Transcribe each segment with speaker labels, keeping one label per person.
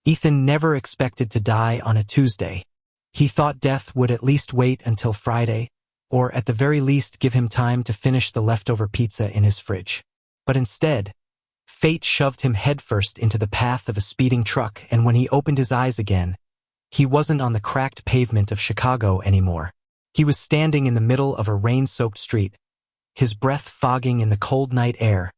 Speaker 1: Ethan never expected to die on a Tuesday. He thought death would at least wait until Friday, or at the very least give him time to finish the leftover pizza in his fridge. But instead, fate shoved him headfirst into the path of a speeding truck, and when he opened his eyes again, he wasn't on the cracked pavement of Chicago anymore. He was standing in the middle of a rain-soaked street, his breath fogging in the cold night air,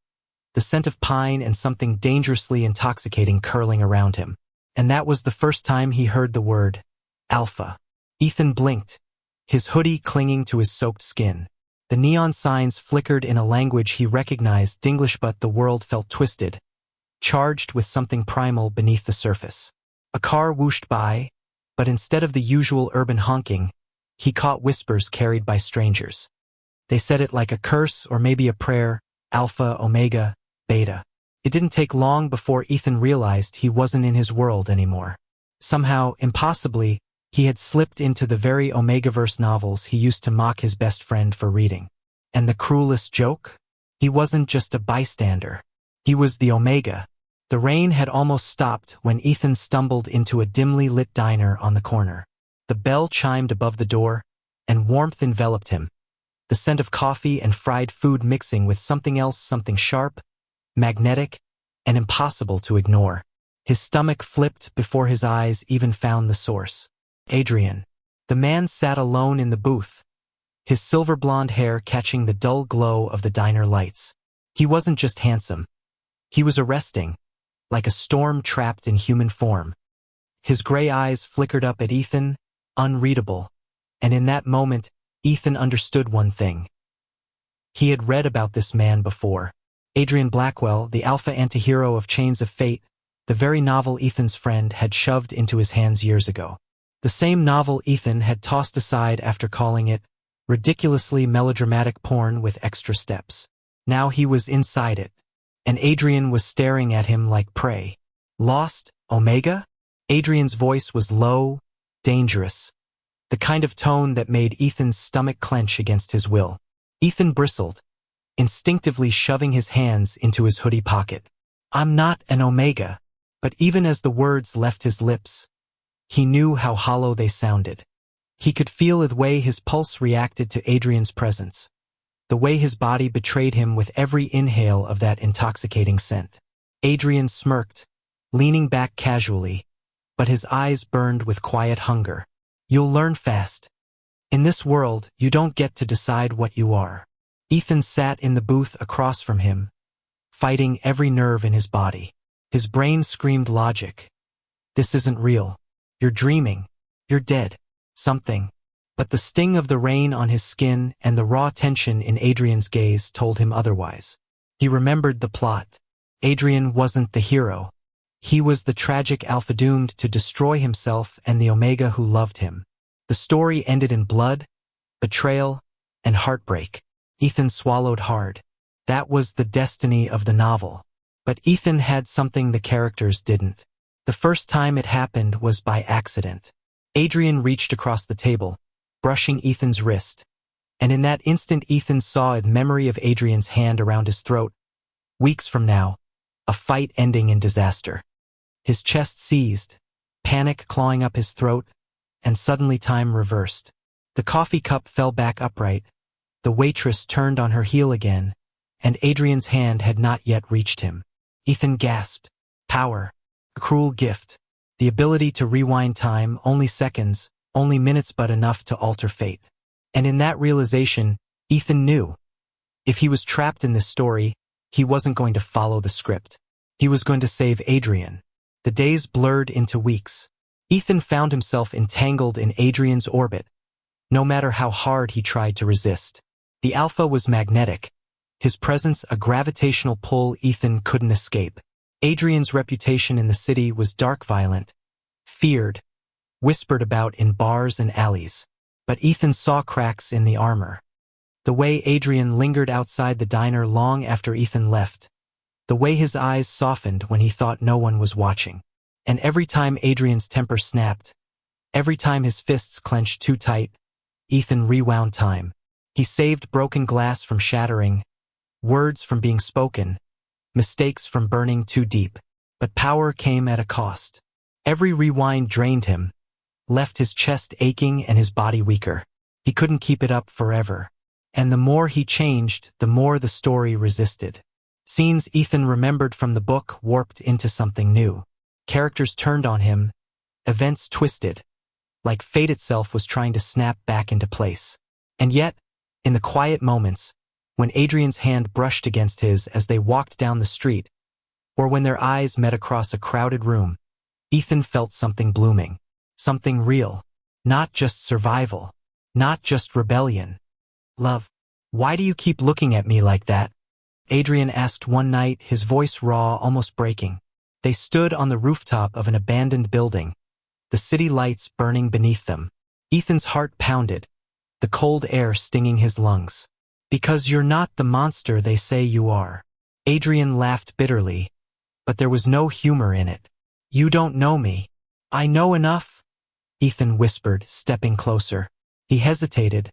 Speaker 1: the scent of pine and something dangerously intoxicating curling around him. And that was the first time he heard the word, Alpha. Ethan blinked, his hoodie clinging to his soaked skin. The neon signs flickered in a language he recognized English, but the world felt twisted, charged with something primal beneath the surface. A car whooshed by, but instead of the usual urban honking, he caught whispers carried by strangers. They said it like a curse or maybe a prayer, Alpha, Omega, Beta. It didn't take long before Ethan realized he wasn't in his world anymore. Somehow, impossibly, he had slipped into the very Omegaverse novels he used to mock his best friend for reading. And the cruelest joke? He wasn't just a bystander. He was the Omega. The rain had almost stopped when Ethan stumbled into a dimly lit diner on the corner. The bell chimed above the door, and warmth enveloped him. The scent of coffee and fried food mixing with something else, something sharp, magnetic, and impossible to ignore. His stomach flipped before his eyes even found the source. Adrian. The man sat alone in the booth, his silver blonde hair catching the dull glow of the diner lights. He wasn't just handsome. He was arresting, like a storm trapped in human form. His gray eyes flickered up at Ethan, unreadable, and in that moment, Ethan understood one thing. He had read about this man before. Adrian Blackwell, the alpha antihero of Chains of Fate, the very novel Ethan's friend had shoved into his hands years ago. The same novel Ethan had tossed aside after calling it ridiculously melodramatic porn with extra steps. Now he was inside it, and Adrian was staring at him like prey. Lost, Omega? Adrian's voice was low, dangerous, the kind of tone that made Ethan's stomach clench against his will. Ethan bristled, instinctively shoving his hands into his hoodie pocket. I'm not an Omega, but even as the words left his lips, he knew how hollow they sounded. He could feel the way his pulse reacted to Adrian's presence, the way his body betrayed him with every inhale of that intoxicating scent. Adrian smirked, leaning back casually, but his eyes burned with quiet hunger. You'll learn fast. In this world, you don't get to decide what you are. Ethan sat in the booth across from him, fighting every nerve in his body. His brain screamed logic. This isn't real. You're dreaming. You're dead. Something. But the sting of the rain on his skin and the raw tension in Adrian's gaze told him otherwise. He remembered the plot. Adrian wasn't the hero. He was the tragic alpha doomed to destroy himself and the Omega who loved him. The story ended in blood, betrayal, and heartbreak. Ethan swallowed hard. That was the destiny of the novel. But Ethan had something the characters didn't. The first time it happened was by accident. Adrian reached across the table, brushing Ethan's wrist, and in that instant Ethan saw a memory of Adrian's hand around his throat. Weeks from now, a fight ending in disaster. His chest seized, panic clawing up his throat, and suddenly time reversed. The coffee cup fell back upright, the waitress turned on her heel again, and Adrian's hand had not yet reached him. Ethan gasped. Power. A cruel gift. The ability to rewind time, only seconds, only minutes, but enough to alter fate. And in that realization, Ethan knew. If he was trapped in this story, he wasn't going to follow the script. He was going to save Adrian. The days blurred into weeks. Ethan found himself entangled in Adrian's orbit, no matter how hard he tried to resist. The alpha was magnetic, his presence a gravitational pull Ethan couldn't escape. Adrian's reputation in the city was dark, violent, feared, whispered about in bars and alleys. But Ethan saw cracks in the armor. The way Adrian lingered outside the diner long after Ethan left. The way his eyes softened when he thought no one was watching. And every time Adrian's temper snapped, every time his fists clenched too tight, Ethan rewound time. He saved broken glass from shattering, words from being spoken, mistakes from burning too deep. But power came at a cost. Every rewind drained him, left his chest aching and his body weaker. He couldn't keep it up forever. And the more he changed, the more the story resisted. Scenes Ethan remembered from the book warped into something new. Characters turned on him, events twisted, like fate itself was trying to snap back into place. And yet, in the quiet moments, when Adrian's hand brushed against his as they walked down the street, or when their eyes met across a crowded room, Ethan felt something blooming, something real, not just survival, not just rebellion. Love, why do you keep looking at me like that? Adrian asked one night, his voice raw, almost breaking. They stood on the rooftop of an abandoned building, the city lights burning beneath them. Ethan's heart pounded, the cold air stinging his lungs. Because you're not the monster they say you are. Adrian laughed bitterly, but there was no humor in it. You don't know me. I know enough, Ethan whispered, stepping closer. He hesitated,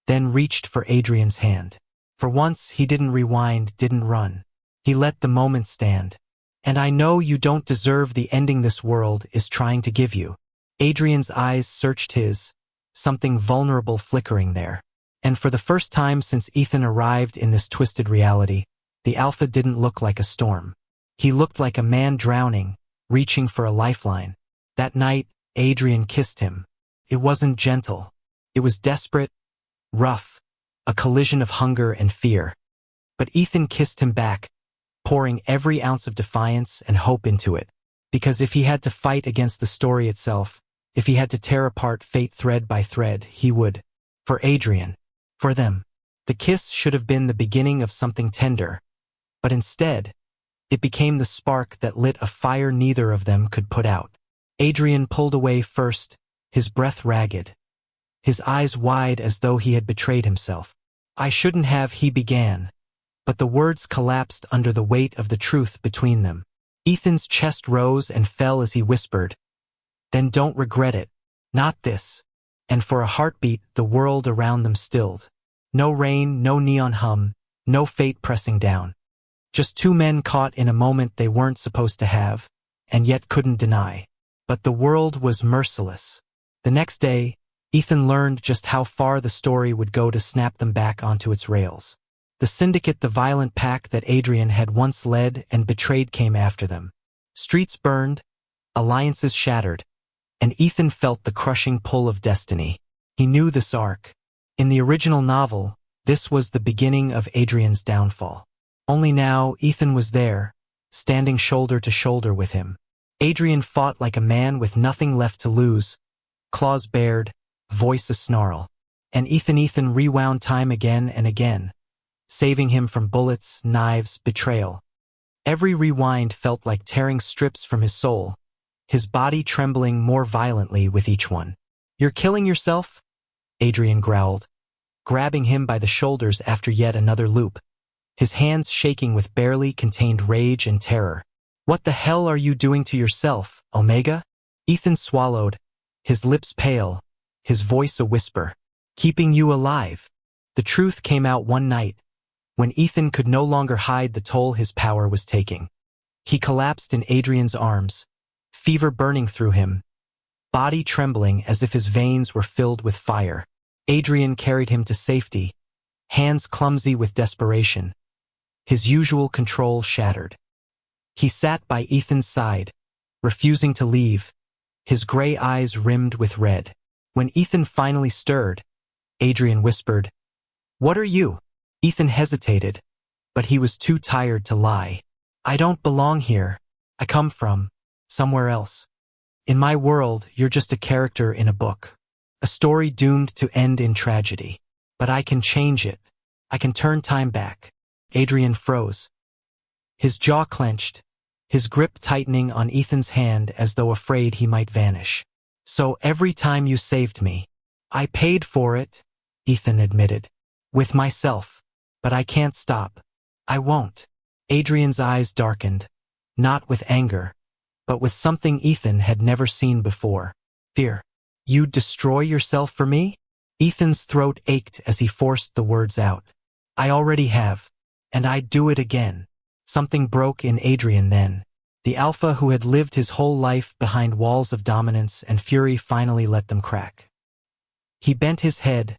Speaker 1: then reached for Adrian's hand. For once, he didn't rewind, didn't run. He let the moment stand. And I know you don't deserve the ending this world is trying to give you. Adrian's eyes searched his, something vulnerable flickering there. And for the first time since Ethan arrived in this twisted reality, the alpha didn't look like a storm. He looked like a man drowning, reaching for a lifeline. That night, Adrian kissed him. It wasn't gentle. It was desperate, rough, a collision of hunger and fear. But Ethan kissed him back, pouring every ounce of defiance and hope into it. Because if he had to fight against the story itself, if he had to tear apart fate thread by thread, he would. For Adrian. For them. The kiss should have been the beginning of something tender. But instead, it became the spark that lit a fire neither of them could put out. Adrian pulled away first, his breath ragged, his eyes wide as though he had betrayed himself. I shouldn't have, he began. But the words collapsed under the weight of the truth between them. Ethan's chest rose and fell as he whispered, then don't regret it. Not this. And for a heartbeat, the world around them stilled. No rain, no neon hum, no fate pressing down. Just two men caught in a moment they weren't supposed to have, and yet couldn't deny. But the world was merciless. The next day, Ethan learned just how far the story would go to snap them back onto its rails. The syndicate, the violent pack that Adrian had once led and betrayed, came after them. Streets burned, alliances shattered, and Ethan felt the crushing pull of destiny. He knew this arc. In the original novel, this was the beginning of Adrian's downfall. Only now, Ethan was there, standing shoulder to shoulder with him. Adrian fought like a man with nothing left to lose, claws bared, voice a snarl. And Ethan rewound time again and again, saving him from bullets, knives, betrayal. Every rewind felt like tearing strips from his soul, his body trembling more violently with each one. You're killing yourself? Adrian growled, grabbing him by the shoulders after yet another loop, his hands shaking with barely contained rage and terror. What the hell are you doing to yourself, Omega? Ethan swallowed, his lips pale, his voice a whisper. Keeping you alive. The truth came out one night, when Ethan could no longer hide the toll his power was taking. He collapsed in Adrian's arms, fever burning through him, body trembling as if his veins were filled with fire. Adrian carried him to safety, hands clumsy with desperation, his usual control shattered. He sat by Ethan's side, refusing to leave, his gray eyes rimmed with red. When Ethan finally stirred, Adrian whispered, "What are you?" Ethan hesitated, but he was too tired to lie. "I don't belong here. I come from somewhere else. In my world, you're just a character in a book. A story doomed to end in tragedy. But I can change it. I can turn time back." Adrian froze. His jaw clenched, his grip tightening on Ethan's hand as though afraid he might vanish. "So every time you saved me, I paid for it," Ethan admitted. "With myself. But I can't stop. I won't." Adrian's eyes darkened, not with anger, but with something Ethan had never seen before. Fear. "You'd destroy yourself for me?" Ethan's throat ached as he forced the words out. "I already have. And I'd do it again." Something broke in Adrian then. The alpha who had lived his whole life behind walls of dominance and fury finally let them crack. He bent his head,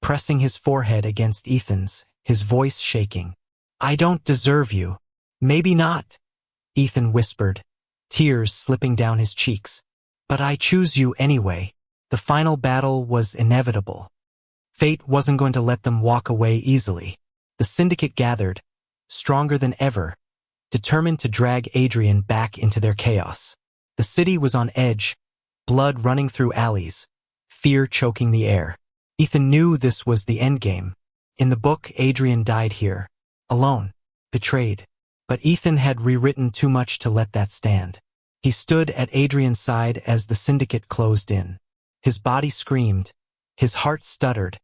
Speaker 1: pressing his forehead against Ethan's, his voice shaking. "I don't deserve you." "Maybe not," Ethan whispered, tears slipping down his cheeks. "But I choose you anyway." The final battle was inevitable. Fate wasn't going to let them walk away easily. The syndicate gathered, stronger than ever, determined to drag Adrian back into their chaos. The city was on edge, blood running through alleys, fear choking the air. Ethan knew this was the endgame. In the book, Adrian died here, alone, betrayed. But Ethan had rewritten too much to let that stand. He stood at Adrian's side as the syndicate closed in. His body screamed, his heart stuttered,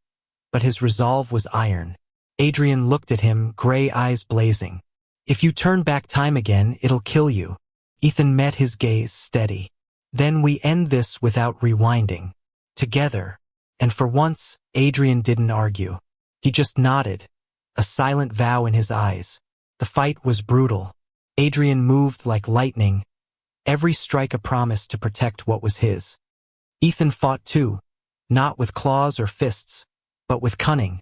Speaker 1: but his resolve was iron. Adrian looked at him, gray eyes blazing. "If you turn back time again, it'll kill you." Ethan met his gaze steady. "Then we end this without rewinding. Together." And for once, Adrian didn't argue. He just nodded, a silent vow in his eyes. The fight was brutal. Adrian moved like lightning, every strike a promise to protect what was his. Ethan fought too, not with claws or fists, but with cunning,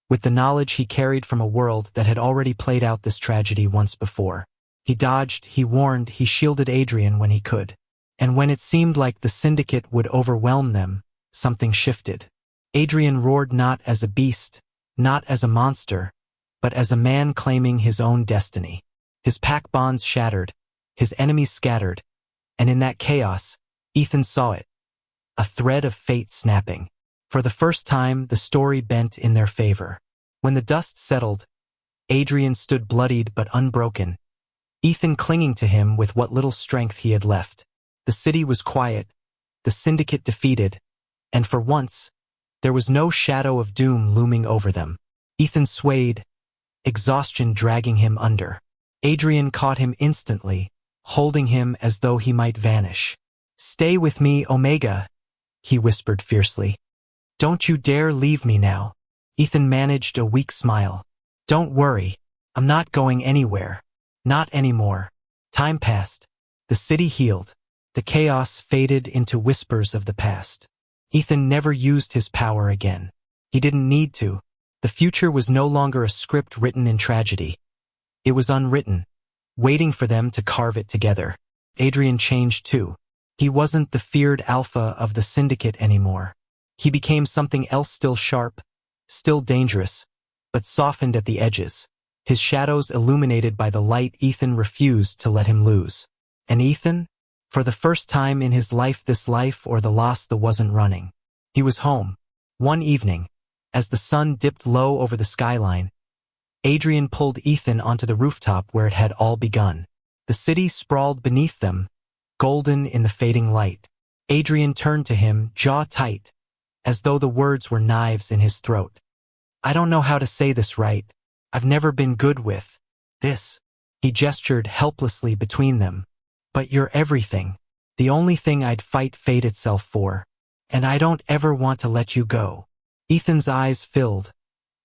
Speaker 1: with the knowledge he carried from a world that had already played out this tragedy once before. He dodged, he warned, he shielded Adrian when he could. And when it seemed like the syndicate would overwhelm them, something shifted. Adrian roared not as a beast, not as a monster, but as a man claiming his own destiny. His pack bonds shattered, his enemies scattered, and in that chaos, Ethan saw it. A thread of fate snapping. For the first time, the story bent in their favor. When the dust settled, Adrian stood bloodied but unbroken, Ethan clinging to him with what little strength he had left. The city was quiet, the syndicate defeated, and for once, there was no shadow of doom looming over them. Ethan swayed, exhaustion dragging him under. Adrian caught him instantly, holding him as though he might vanish. "Stay with me, Omega," he whispered fiercely. "Don't you dare leave me now." Ethan managed a weak smile. "Don't worry, I'm not going anywhere. Not anymore." Time passed. The city healed. The chaos faded into whispers of the past. Ethan never used his power again. He didn't need to. The future was no longer a script written in tragedy. It was unwritten, waiting for them to carve it together. Adrian changed too. He wasn't the feared alpha of the syndicate anymore. He became something else, still sharp, still dangerous, but softened at the edges. His shadows illuminated by the light Ethan refused to let him lose. And Ethan? For the first time in his life, this life or the loss that wasn't running. He was home. One evening, as the sun dipped low over the skyline, Adrian pulled Ethan onto the rooftop where it had all begun. The city sprawled beneath them, golden in the fading light. Adrian turned to him, jaw tight, as though the words were knives in his throat. "I don't know how to say this right. I've never been good with this." He gestured helplessly between them. "But you're everything. The only thing I'd fight fate itself for. And I don't ever want to let you go." Ethan's eyes filled,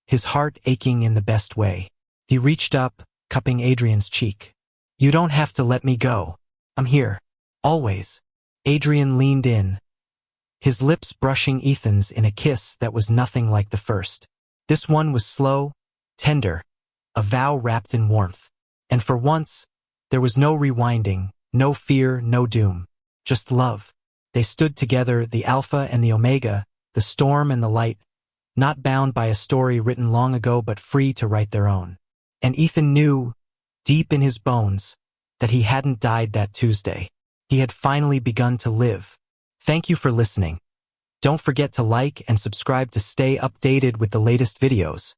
Speaker 1: his heart aching in the best way. He reached up, cupping Adrian's cheek. "You don't have to let me go. I'm here. Always." Adrian leaned in, his lips brushing Ethan's in a kiss that was nothing like the first. This one was slow, tender, a vow wrapped in warmth. And for once, there was no rewinding, no fear, no doom. Just love. They stood together, the Alpha and the Omega, the storm and the light, not bound by a story written long ago but free to write their own. And Ethan knew, deep in his bones, that he hadn't died that Tuesday. He had finally begun to live. Thank you for listening. Don't forget to like and subscribe to stay updated with the latest videos.